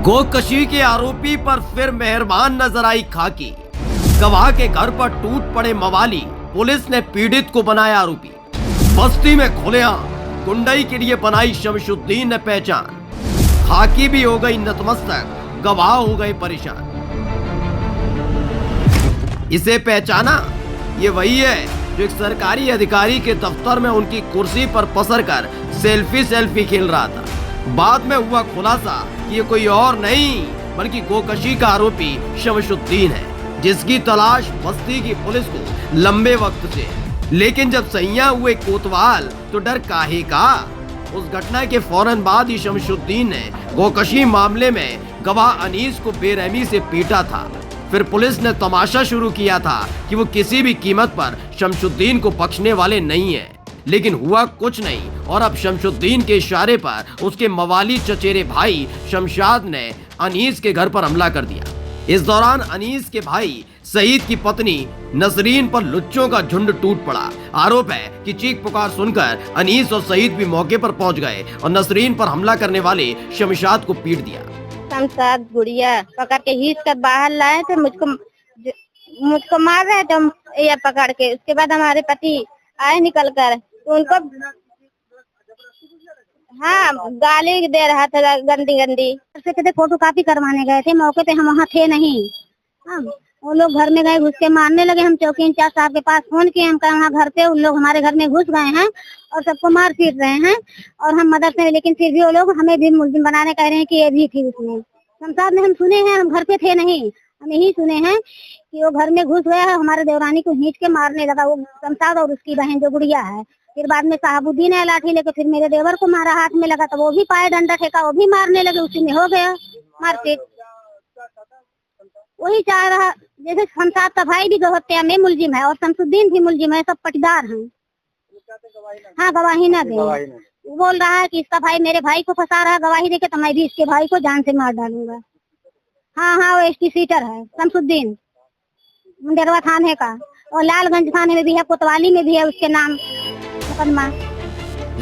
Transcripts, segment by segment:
गोकशी के आरोपी पर फिर मेहरबान नजर आई खाकी। गवाह के घर पर टूट पड़े मवाली, पुलिस ने पीड़ित को बनाया आरोपी। बस्ती में खुलेआम गुंडई के लिए बनाई शमशुद्दीन ने पहचान। खाकी भी हो गई नतमस्तक, गवाह हो गए परेशान। इसे पहचाना, ये वही है जो एक सरकारी अधिकारी के दफ्तर में उनकी कुर्सी पर पसर कर सेल्फी खेल रहा था। बाद में हुआ खुलासा कि ये कोई और नहीं बल्कि गोकशी का आरोपी शमशुद्दीन है, जिसकी तलाश बस्ती की पुलिस को लंबे वक्त से है। लेकिन जब सैया हुए कोतवाल तो डर काहे का। उस घटना के फौरन बाद ही शमशुद्दीन ने गोकशी मामले में गवाह अनीस को बेरहमी से पीटा था। फिर पुलिस ने तमाशा शुरू किया था कि वो किसी भी कीमत पर शमशुद्दीन को बख्शने वाले नहीं है। लेकिन हुआ कुछ नहीं और अब शमशुद्दीन के इशारे पर उसके मवाली चचेरे भाई शमशाद ने अनीस के घर पर हमला कर दिया। इस दौरान अनीस के भाई सईद की पत्नी नसरीन पर लुच्चों का झुंड टूट पड़ा। आरोप है कि चीख पुकार सुनकर अनीस और सईद भी मौके पर पहुंच गए और नसरीन पर हमला करने वाले शमशाद को पीट दिया। शमशाद गुड़िया पकड़ के खींच कर बाहर लाए थे, मुझको मार रहे थे ये पकड़ के। उसके बाद हमारे पति आए निकल कर, तो उनको गाली दे रहा था गंदी। कहते फोटो कॉपी करवाने गए थे, मौके पे हम वहाँ थे नहीं। वो लोग घर में गए, घुस के मारने लगे। हम चौकी इंचार्ज साहब के पास फोन किए, हम कहा घर पे उन लोग हमारे घर में घुस गए हैं और सबको मार पीट रहे हैं और हम मदद में। लेकिन फिर भी वो लोग हमें भी मुलजिम बनाने कह रहे हैं कि ये भी थी उसमें। शमशाद में हम सुने हैं, हम घर पे थे नहीं, हम यही सुने हैं कि वो घर में घुस गया है, हमारे देवरानी को खींच के मारने लगा वो शमशाद और उसकी बहन जो गुड़िया है। फिर बाद में साहबुद्दीन है लाठी लेके, फिर मेरे देवर को मारा, हाथ में लगा तो वो भी पाए डंडा ठेका, वो भी मारने लगे। उसी में हो गया मारपीट। वही चाह रहा, जैसे शमशाद का भाई भी हत्या में मुलजिम है और शमशुद्दीन भी मुलजिम है, सब पटीदार हैं। हाँ, गवाही न दे। वो बोल रहा है कि इसका भाई मेरे भाई को फंसा रहा है, गवाही देके तो मैं भी इसके भाई को जान से मार डालूंगा। हाँ, वो एसटी सीटर है शमशुद्दीन, मुंडेरवा थाने का, और लालगंज थाने में भी है, कोतवाली में भी है उसके नाम मुकदमा।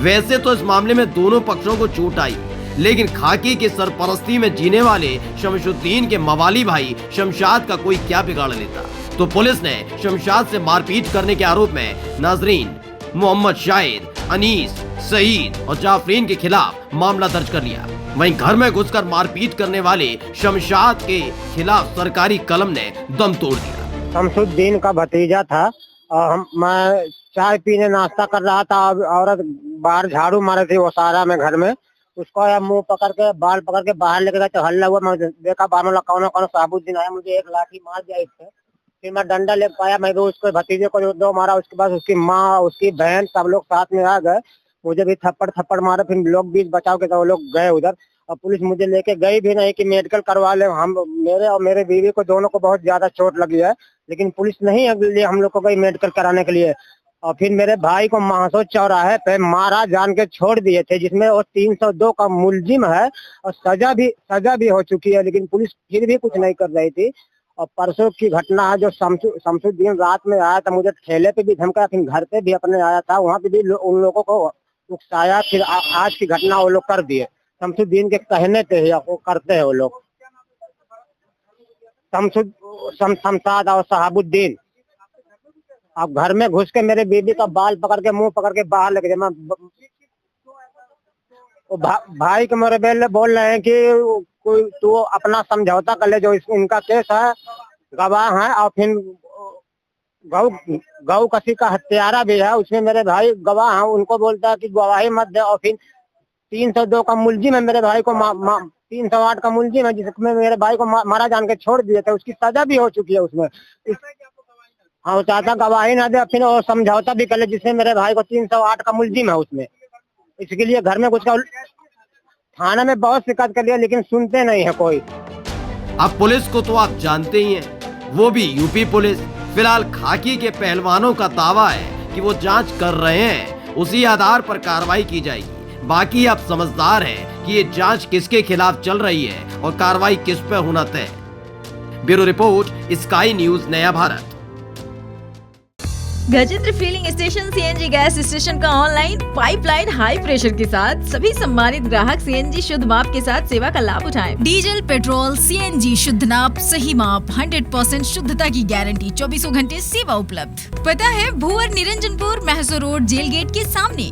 वैसे तो इस मामले में दोनों पक्षों को चोट आई, लेकिन खाकी के सरपरस्ती में जीने वाले शमशुद्दीन के मवाली भाई शमशाद का कोई क्या बिगाड़ लेता। तो पुलिस ने शमशाद से मारपीट करने के आरोप में नाजरीन, मोहम्मद शाहिद, अनीस, सईद और जाफरीन के खिलाफ मामला दर्ज कर लिया। वहीं घर में घुसकर मारपीट करने वाले शमशाद के खिलाफ सरकारी कलम ने दम तोड़ दिया। शमशुद्दीन का भतीजा था और मैं चाय पीने नाश्ता कर रहा था, औरत बाहर झाड़ू मारे थी वो सारा में घर में। उसको मुंह पकड़ के बाल पकड़ के बाहर लेके गए तो हल्ला हुआ। मैं देखा बाहर कौन साहबुद्दीन आया, मुझे एक लाठी मार दिया इससे। फिर मैं डंडा ले पाया, मैं भी उसको भतीजे को दो मारा। उसके बाद उसकी माँ, उसकी बहन, सब लोग साथ में आ गए, मुझे भी थप्पड़ मारे। फिर लोग बीच बचाव के तो वो लोग गए उधर और पुलिस मुझे लेके गई भी नहीं कि मेडिकल करवा ले। हम मेरे और मेरे बीवी को दोनों को बहुत ज्यादा चोट लगी है, लेकिन पुलिस नहीं अगले हम लोग को गई मेडिकल कराने के लिए। और फिर मेरे भाई को महासो चौराहे पे मारा, जान के छोड़ दिए थे, जिसमें वो 302 का मुलजिम है और सजा भी हो चुकी है, लेकिन पुलिस फिर भी कुछ नहीं कर रही थी। और परसों की घटना है जो शमशुद्दीन रात में आया था, मुझे ठेले पे भी धमकाया, फिर घर पे भी अपने आया था, वहाँ पे भी उन लोगों को उकसाया। फिर आज की घटना वो लोग कर दिए, शमशुद्दीन के कहने पे वो करते हैं वो लोग। शमशाद और शहाबुद्दीन अब घर में घुस के मेरे बीबी का बाल पकड़ के मुंह पकड़ के बाहर लेके गए। भाई के मेरे बेल बोल रहे हैं कि कोई तू अपना समझौता कर ले, जो इनका केस है, गवाह है। और फिर गौ कसी का हत्यारा भी है, उसमें मेरे भाई गवाह हैं, उनको बोलता है कि गवाही मत दे। और फिर 302 का मुलजिम है, मेरे भाई को 308 का मुलजिम है, जिसमें मेरे भाई को मारा, जान के छोड़ दिए थे, उसकी सजा भी हो चुकी है उसमें। हाँ, वो चाहता गवाही ना दे, फिर और समझौता भी कर ले, जिसमें मेरे भाई को 308 का मुलजिम है उसमें। इसके लिए घर में कुछ थाना में बहुत शिकायत कर लिया, लेकिन सुनते नहीं है कोई। अब पुलिस को तो आप जानते ही हैं, वो भी यूपी पुलिस। फिलहाल खाकी के पहलवानों का दावा है कि वो जांच कर रहे हैं, उसी आधार पर कार्रवाई की जाएगी। बाकी आप समझदार हैं कि ये जांच किसके खिलाफ चल रही है और कार्रवाई किस पर होना तय। ब्यूरो रिपोर्ट, स्काई न्यूज, नया Bharat. Gajendra filling station CNG gas station का ऑनलाइन पाइपलाइन हाई प्रेशर के साथ सभी सम्मानित ग्राहक सीएनजी शुद्ध माप के साथ सेवा का लाभ उठाएं। डीजल, पेट्रोल, सीएनजी शुद्ध नाप, सही माप, 100% शुद्धता की गारंटी, 24 घंटे सेवा उपलब्ध। पता है भुवर निरंजनपुर, महसो रोड, जेल गेट के सामने।